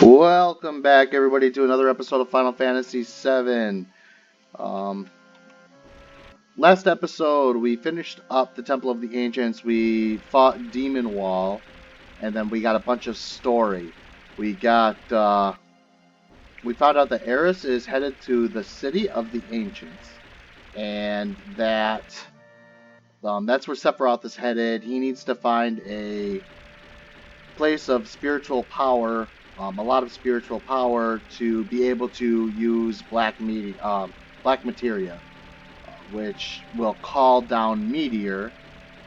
Welcome back, everybody, to another episode of Final Fantasy VII. Um, Last episode, we finished up the Temple of the Ancients. We fought Demon Wall, and then we got a bunch of story. We found out that Eris is headed to the City of the Ancients, and that's where Sephiroth is headed. He needs to find a place of spiritual power, a lot of spiritual power, to be able to use black materia, which will call down meteor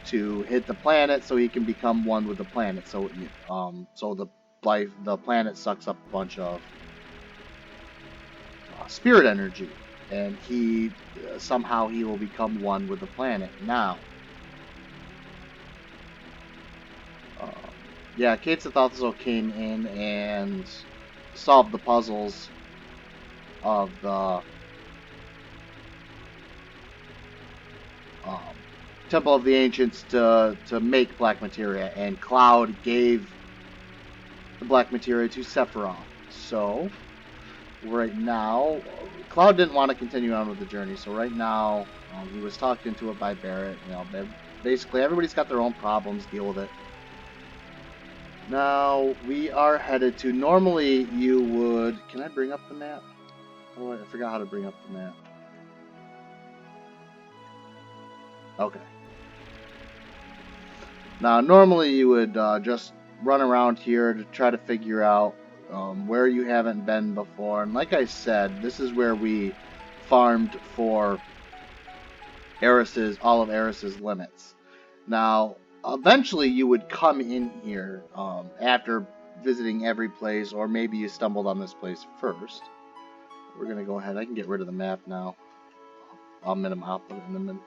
to hit the planet, so he can become one with the planet. So the planet sucks up a bunch of spirit energy, and he somehow he will become one with the planet now. Yeah, Kate Sathalthazel came in and solved the puzzles of the Temple of the Ancients to make black materia, and Cloud gave the black materia to Sephiroth. So right now, Cloud didn't want to continue on with the journey. So right now, he was talked into it by Barrett. Basically everybody's got their own problems. Deal with it. Now we are headed to. Normally you would. Can I bring up the map? Oh, I forgot how to bring up the map. Okay. Now, normally you would just run around here to try to figure out where you haven't been before. And like I said, this is where we farmed for all of Eris's limits. Now, eventually you would come in here after visiting every place, or maybe you stumbled on this place first. We're going to go ahead. I can get rid of the map now. I'll put it in the middle.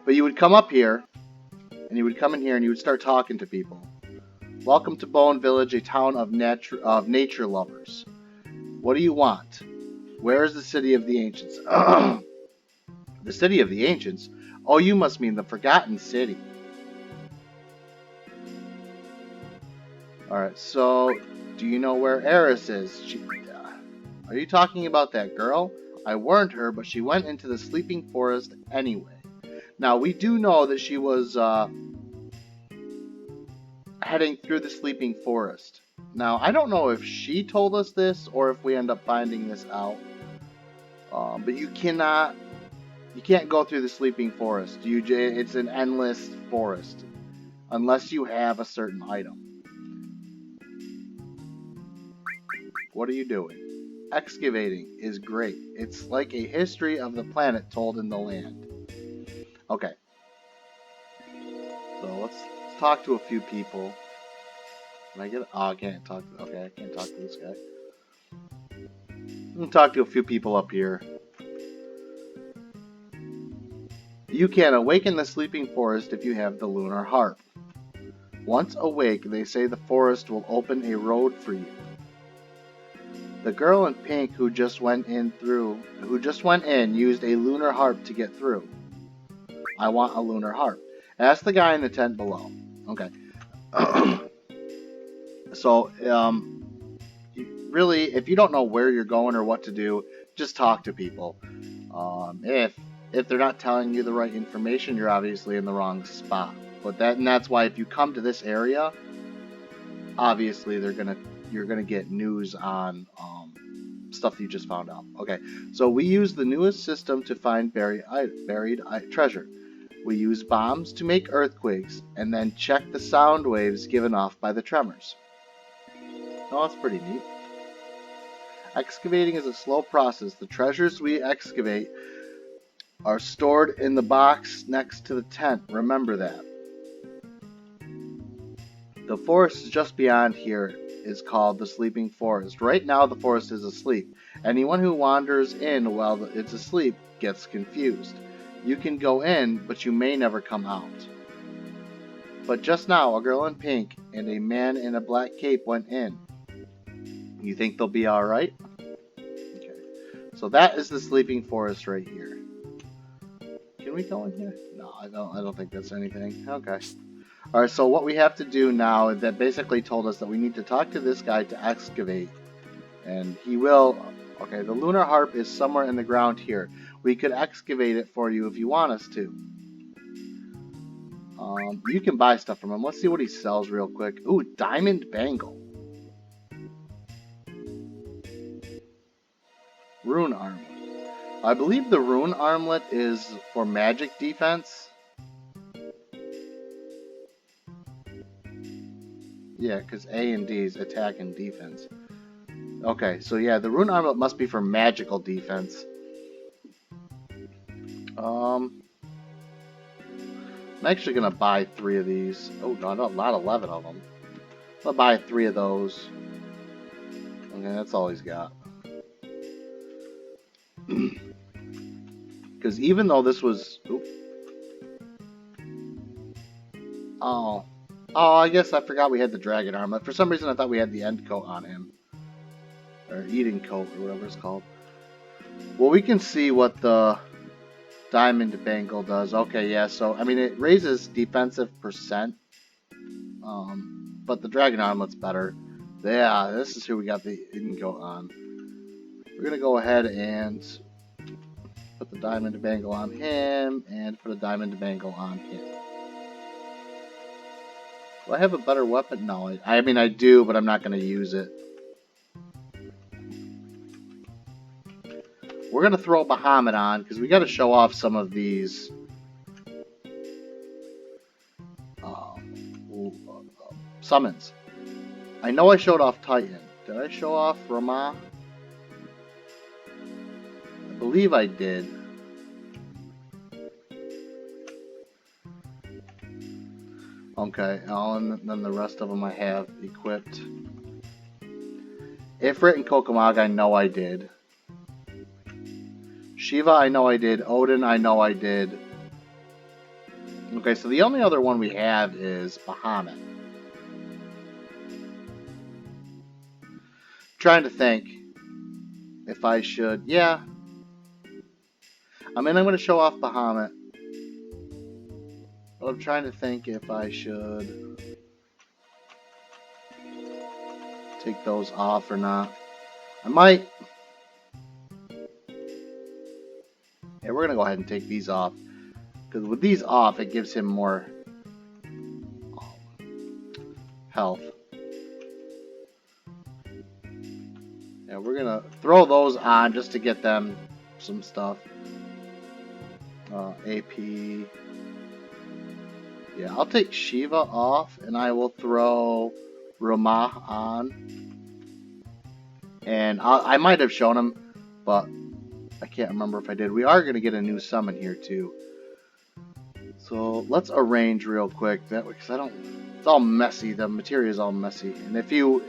But you would come up here, and you would come in here, and you would start talking to people. Welcome to Bone Village, a town of nature lovers. What do you want? Where is the City of the Ancients? The City of the Ancients? Oh, you must mean the Forgotten City. Alright, so, do you know where Eris is? Are you talking about that girl? I warned her, but she went into the sleeping forest anyway. Now, we do know that she was heading through the sleeping forest. Now, I don't know if she told us this or if we end up finding this out. But you can't go through the sleeping forest. It's an endless forest unless you have a certain item. What are you doing? Excavating is great. It's like a history of the planet told in the land. Okay. So let's talk to a few people. Can I get it? Oh, I can't talk. Okay, I can't talk to this guy. I'm gonna talk to a few people up here. You can awaken the sleeping forest if you have the lunar harp. Once awake, they say the forest will open a road for you. The girl in pink who just went in used a lunar harp to get through. I want a lunar harp. Ask the guy in the tent below. Okay. So, really, if you don't know where you're going or what to do, just talk to people. If they're not telling you the right information, you're obviously in the wrong spot. That's why if you come to this area, obviously you're gonna get news on stuff you just found out. Okay, so we use the newest system to find buried treasure. We use bombs to make earthquakes, and then check the sound waves given off by the tremors. Oh, that's pretty neat. Excavating is a slow process. The treasures we excavate are stored in the box next to the tent. Remember that. The forest just beyond here is called the Sleeping Forest. Right now the forest is asleep. Anyone who wanders in while it's asleep gets confused. You can go in, but you may never come out. But just now, a girl in pink and a man in a black cape went in. You think they'll be alright? Okay. So that is the Sleeping Forest right here. Can we go in here? No, I don't think that's anything. Okay. Alright, so what we have to do now is that basically told us that we need to talk to this guy to excavate And he will... Okay, the lunar harp is somewhere in the ground here. We could excavate it for you if you want us to. You can buy stuff from him. Let's see what he sells real quick. Ooh, diamond bangle. Rune armlet. I believe the rune armlet is for magic defense. Yeah, because A and D is attack and defense. Okay, so yeah, the rune armlet must be for magical defense. I'm actually gonna buy 3 of these. Oh, no, not 11 of them. I'll buy 3 of those. Okay, that's all he's got. Because even though this was... Oops. Oh, I guess I forgot we had the dragon armlet. For some reason, I thought we had the end coat on him. Or eating coat, or whatever it's called. Well, we can see what the diamond bangle does. Okay, yeah, so, I mean, it raises defensive percent. But the dragon armlet's better. Yeah, this is who we got the eating coat on. We're going to go ahead and put the diamond bangle on him, and put a diamond bangle on him. Do I have a better weapon? No, I mean I do, but I'm not going to use it. We're going to throw Bahamut on, because we got to show off some of these summons. I know I showed off Titan. Did I show off Ramah? I believe I did. Okay, and then the rest of them I have equipped. Ifrit and Kokomag I know I did. Shiva I know I did. Odin I know I did. Okay, so the only other one we have is Bahamut. Trying to think if I should. Yeah. I mean, I'm going to show off Bahamut. But I'm trying to think if I should take those off or not. I might. Yeah, we're going to go ahead and take these off. Because with these off, it gives him more health. Yeah, we're going to throw those on just to get them some stuff. AP. Yeah, I'll take Shiva off, and I will throw Ramah on. And I might have shown him, but I can't remember if I did. We are going to get a new summon here, too. So, let's arrange real quick. That way, because I don't... It's all messy. The material is all messy. And if you...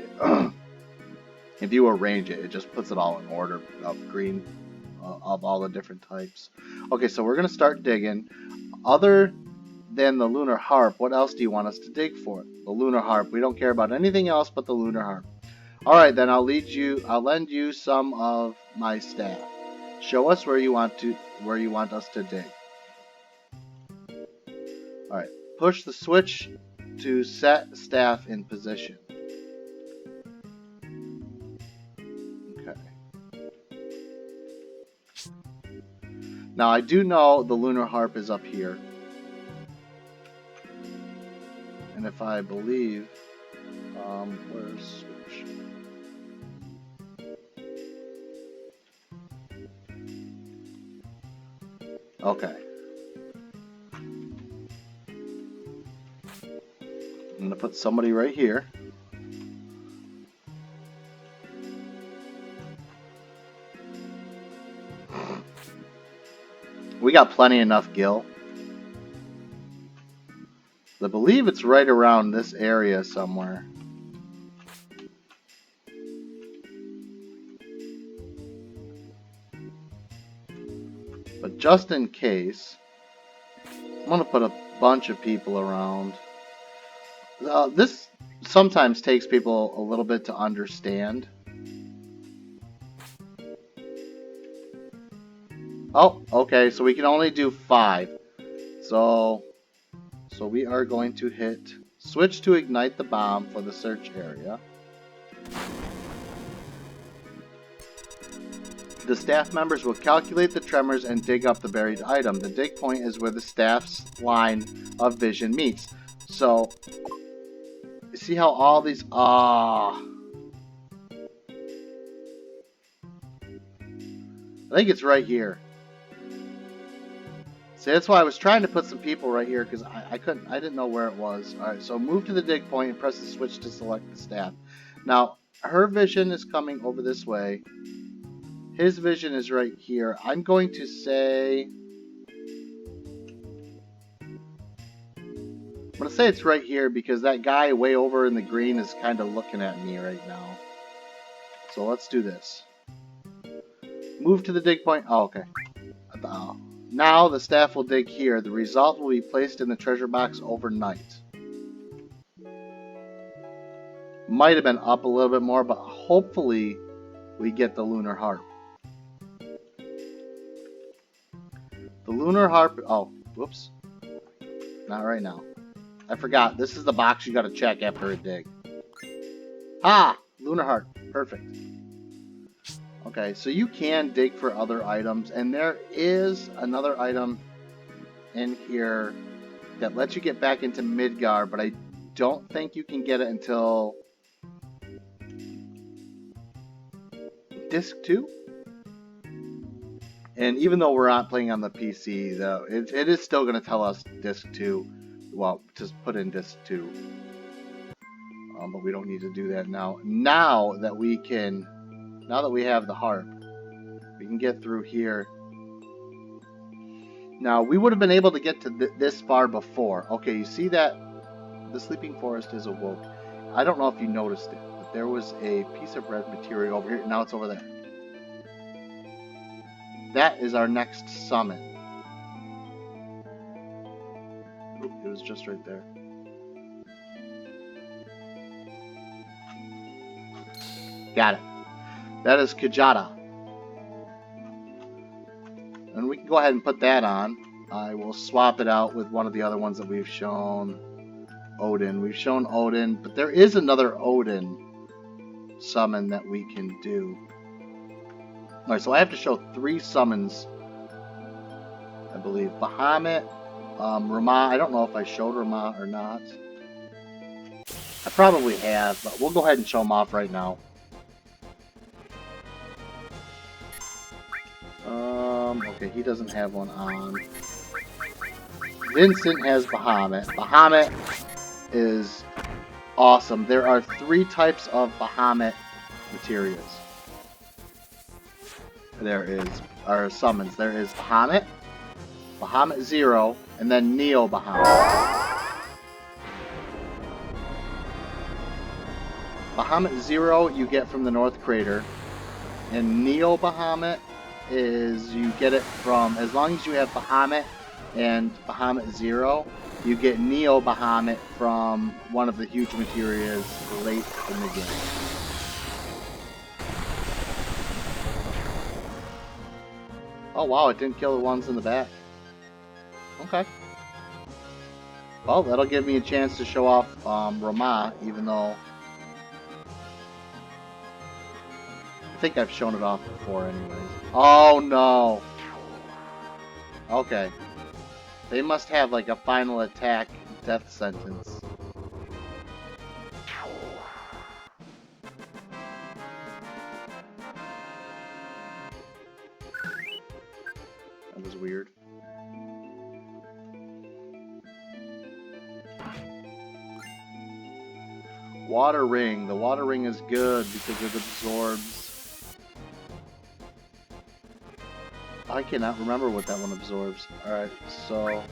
if you arrange it, it just puts it all in order of green, of all the different types. Okay, so we're going to start digging. Other than the lunar harp, what else do you want us to dig for? The lunar harp. We don't care about anything else but the lunar harp. Alright, then I'll lend you some of my staff. Show us where you want us to dig. Alright, push the switch to set staff in position. Okay. Now I do know the lunar harp is up here. And if I believe, where's switch? Okay. I'm going to put somebody right here. We got plenty enough gil. I believe it's right around this area somewhere. But just in case, I'm going to put a bunch of people around. This sometimes takes people a little bit to understand. Oh, okay, so we can only do 5. So we are going to hit switch to ignite the bomb for the search area. The staff members will calculate the tremors and dig up the buried item. The dig point is where the staff's line of vision meets. So, see how all these... I think it's right here. See, that's why I was trying to put some people right here, because I didn't know where it was. Alright, so move to the dig point and press the switch to select the staff. Now, her vision is coming over this way. His vision is right here. I'm going to say... I'm going to say it's right here because that guy way over in the green is kind of looking at me right now. So let's do this. Move to the dig point. Oh, okay. Now the staff will dig here. The result will be placed in the treasure box overnight. Might have been up a little bit more, but hopefully we get the lunar harp. The lunar harp... Oh, whoops. Not right now. I forgot. This is the box you gotta check after a dig. Ah! Lunar harp. Perfect. Okay, so you can dig for other items, and there is another item in here that lets you get back into Midgar, but I don't think you can get it until Disc 2? And even though we're not playing on the PC, though, it is still going to tell us Disc 2. Well, just put in Disc 2. But we don't need to do that now. Now that we have the harp, we can get through here. Now, we would have been able to get to this far before. Okay, you see that? The sleeping forest is awoke. I don't know if you noticed it, but there was a piece of red material over here. Now it's over there. That is our next summon. Oop, it was just right there. Got it. That is Kajata. And we can go ahead and put that on. I will swap it out with one of the other ones that we've shown. Odin. We've shown Odin, but there is another Odin summon that we can do. Alright, so I have to show 3 summons, I believe. Bahamut, Rama. I don't know if I showed Rama or not. I probably have, but we'll go ahead and show them off right now. Okay, he doesn't have one on. Vincent has Bahamut. Bahamut is awesome. There are 3 types of Bahamut materials. There is, or summons. There is Bahamut, Bahamut Zero, and then Neo Bahamut. Bahamut Zero you get from the North Crater, and Neo Bahamut is you get it from, as long as you have Bahamut and Bahamut Zero, you get Neo Bahamut from one of the huge materials late in the game. Oh wow, it didn't kill the ones in the back. Okay. Well, that'll give me a chance to show off Rama, even though I think I've shown it off before anyways. Oh no! Okay. They must have like a final attack death sentence. That was weird. Water ring. The water ring is good because it absorbs. I cannot remember what that one absorbs. Alright, so...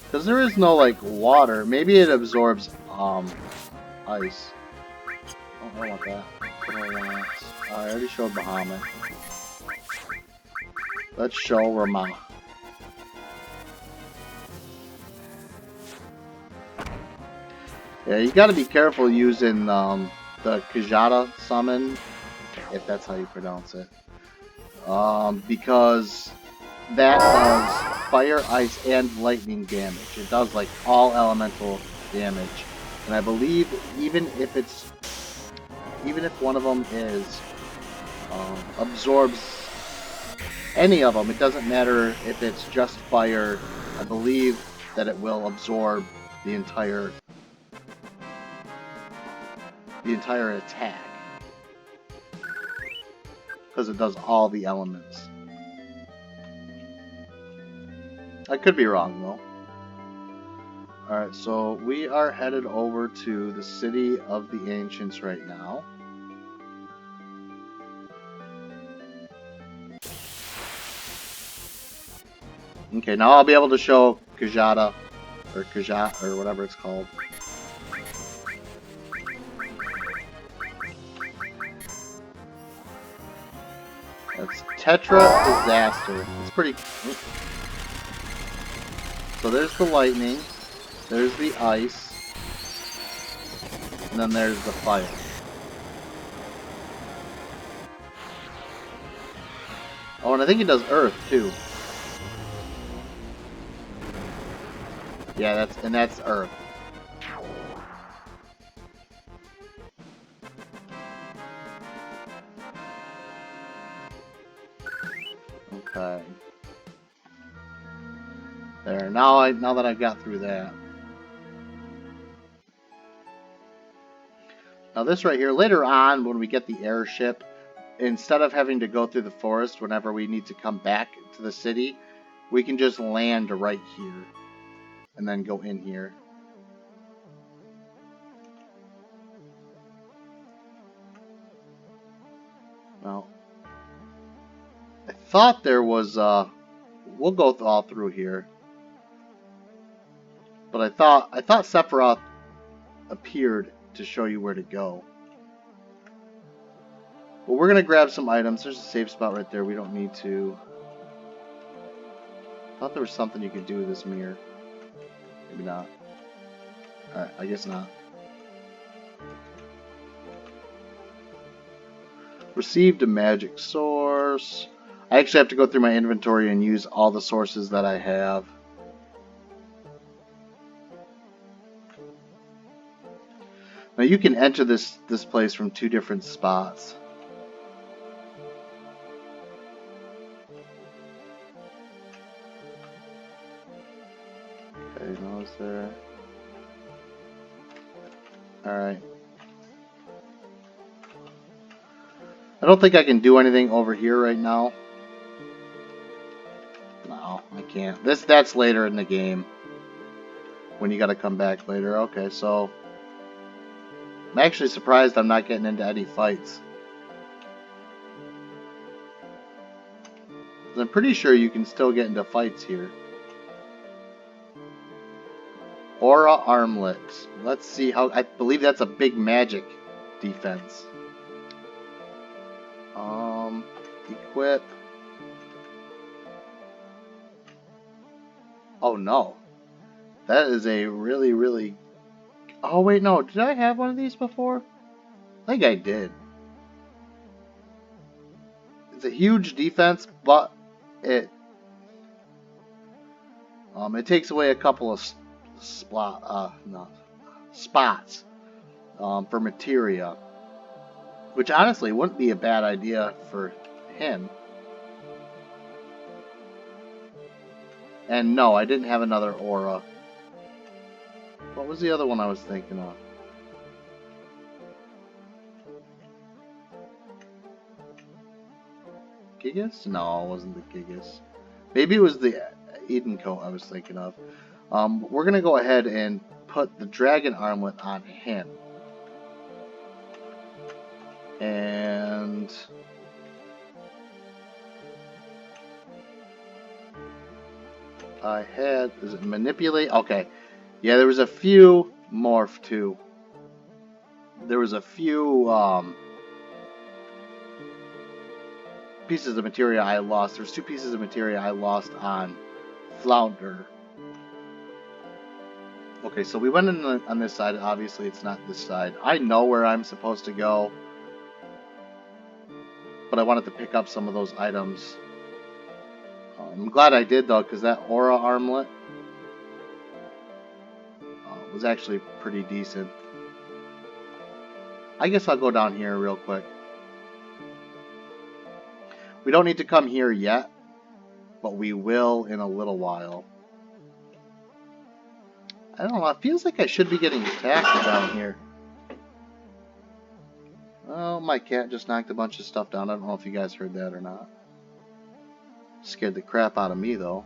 because there is no, like, water. Maybe it absorbs, ice. Oh, I don't want that. I already showed Bahamut. Let's show Rama. Yeah, you gotta be careful using, the Kajata summon, if that's how you pronounce it. Because that does fire, ice, and lightning damage. It does like all elemental damage, and I believe even if one of them is absorbs any of them. It doesn't matter if it's just fire. I believe that it will absorb the entire attack, because it does all the elements. I could be wrong though. Alright, so we are headed over to the City of the Ancients right now. Okay, now I'll be able to show Kajata, or Kajat, or whatever it's called. That's Tetra Disaster. It's pretty... So there's the lightning, there's the ice, and then there's the fire. Oh, and I think he does earth, too. Yeah, that's earth. Okay. There. Now that I've got through that. Now this right here, later on when we get the airship, instead of having to go through the forest whenever we need to come back to the city, we can just land right here and then go in here. Well, I thought there was we'll go all through here. But I thought Sephiroth appeared to show you where to go. But we're gonna grab some items. There's a safe spot right there. We don't need to. I thought there was something you could do with this mirror. Maybe not. Alright, I guess not. Received a magic source. I actually have to go through my inventory and use all the sources that I have. Now you can enter this place from 2 different spots. Okay, no, is there? Alright. I don't think I can do anything over here right now. No, I can't. That's later in the game. When you gotta come back later. Okay, so I'm actually surprised I'm not getting into any fights. I'm pretty sure you can still get into fights here. Aura Armlet. Let's see how... I believe that's a big magic defense. Equip. Oh no. That is a really, really... Oh wait, no. Did I have one of these before? I think I did. It's a huge defense, but it takes away a couple of spots for materia, which honestly wouldn't be a bad idea for him. And no, I didn't have another aura. What was the other one I was thinking of? Gigas? No, it wasn't the Gigas. Maybe it was the Eden coat I was thinking of. We're going to go ahead and put the dragon armlet on him. And I had, is it manipulate? Okay. Yeah, there was a few morph too. There was a few pieces of materia I lost. There's 2 pieces of materia I lost on Flounder. Okay, so we went in on this side. Obviously, it's not this side. I know where I'm supposed to go, but I wanted to pick up some of those items. I'm glad I did, though, because that aura armlet was actually pretty decent. I guess I'll go down here real quick. We don't need to come here yet, but we will in a little while. I don't know, it feels like I should be getting attacked down here. Oh, my cat just knocked a bunch of stuff down. I don't know if you guys heard that or not. Scared the crap out of me, though.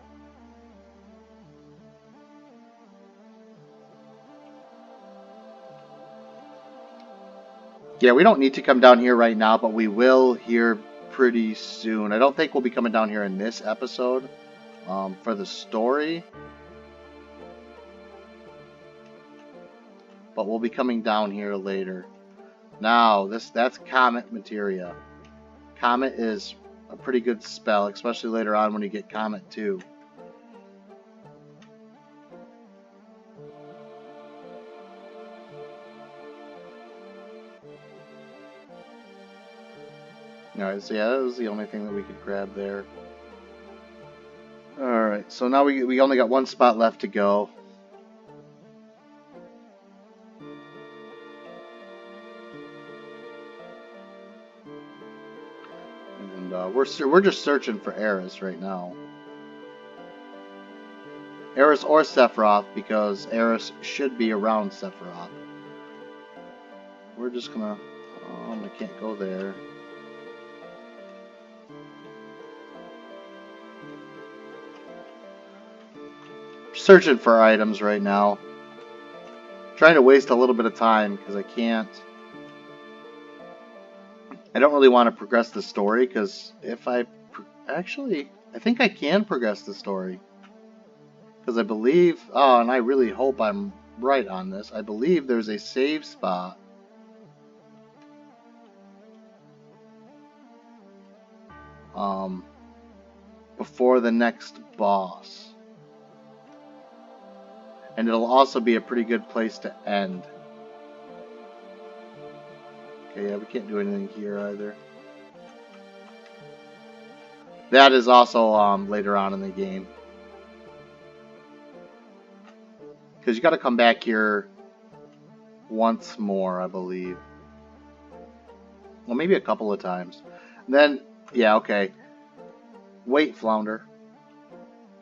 Yeah, we don't need to come down here right now, but we will here pretty soon. I don't think we'll be coming down here in this episode for the story. But we'll be coming down here later. Now, that's Comet Materia. Comet is a pretty good spell, especially later on when you get Comet 2. Alright, so yeah, that was the only thing that we could grab there. Alright, so now we only got one spot left to go. And we're just searching for Eris right now. Eris or Sephiroth, because Eris should be around Sephiroth. We're just gonna... I can't go there. Searching for items right now. Trying to waste a little bit of time because I can't. I don't really want to progress the story because if I actually, I think I can progress the story because I believe. Oh, and I really hope I'm right on this. I believe there's a save spot. Before the next boss. And it'll also be a pretty good place to end. Okay, yeah, we can't do anything here either. That is also later on in the game. Because you got to come back here once more, I believe. Well, maybe a couple of times. Then, yeah, okay. Wait, Flounder.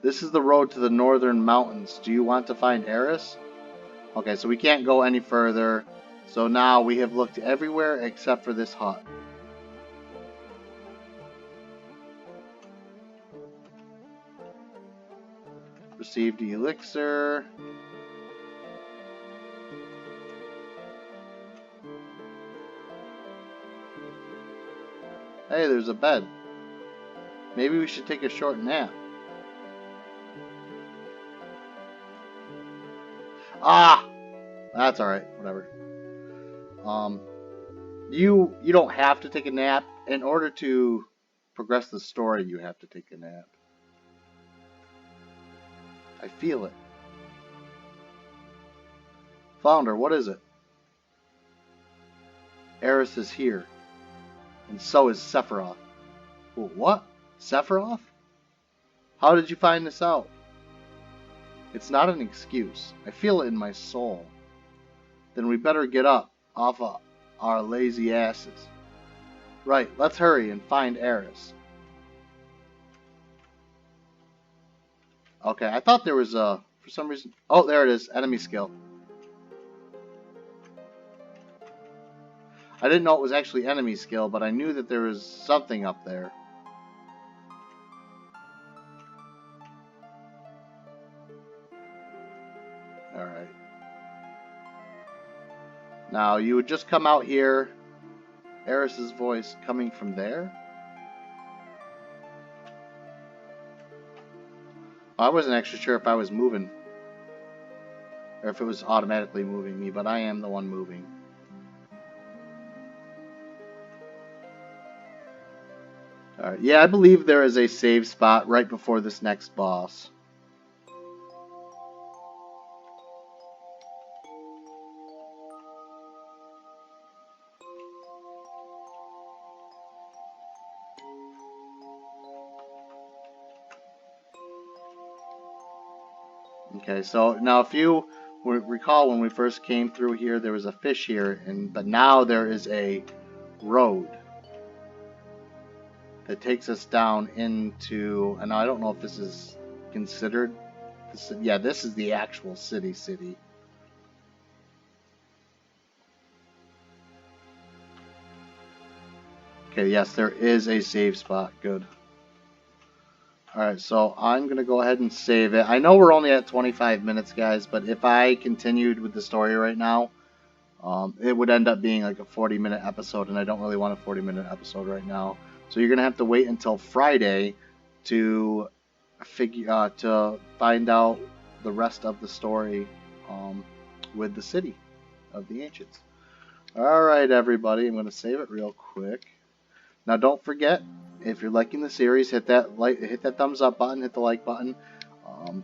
This is the road to the northern mountains. Do you want to find Eris? Okay, so we can't go any further. So now we have looked everywhere except for this hut. Received elixir. Hey, there's a bed. Maybe we should take a short nap. Ah! That's alright, whatever. You don't have to take a nap. In order to progress the story, you have to take a nap. I feel it. Flounder, what is it? Eris is here. And so is Sephiroth. Well, what? Sephiroth? How did you find this out? It's not an excuse. I feel it in my soul. Then we better get up off of our lazy asses. Right, let's hurry and find Eris. Okay, I thought there was for some reason... Oh, there it is. Enemy skill. I didn't know it was actually enemy skill, but I knew that there was something up there. Alright. Now, you would just come out here. Eris's voice coming from there. I wasn't actually sure if I was moving. Or if it was automatically moving me, but I am the one moving. Alright, yeah, I believe there is a save spot right before this next boss. Okay, so now if you recall when we first came through here, there was a fish here, but now there is a road. that takes us down into, and I don't know if this is considered, yeah, this is the actual city. Okay, yes, there is a save spot. Good. Alright, so I'm going to go ahead and save it. I know we're only at 25 minutes, guys, but if I continued with the story right now, it would end up being like a 40-minute episode, and I don't really want a 40-minute episode right now. So you're going to have to wait until Friday to to find out the rest of the story with the city of the ancients. Alright, everybody, I'm going to save it real quick. Now, don't forget, if you're liking the series, hit that thumbs up button, hit the like button,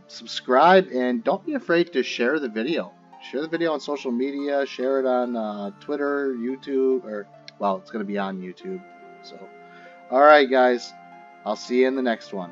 subscribe, and don't be afraid to share the video. Share the video on social media, share it on Twitter, YouTube, or, well, it's going to be on YouTube. So, alright, guys, I'll see you in the next one.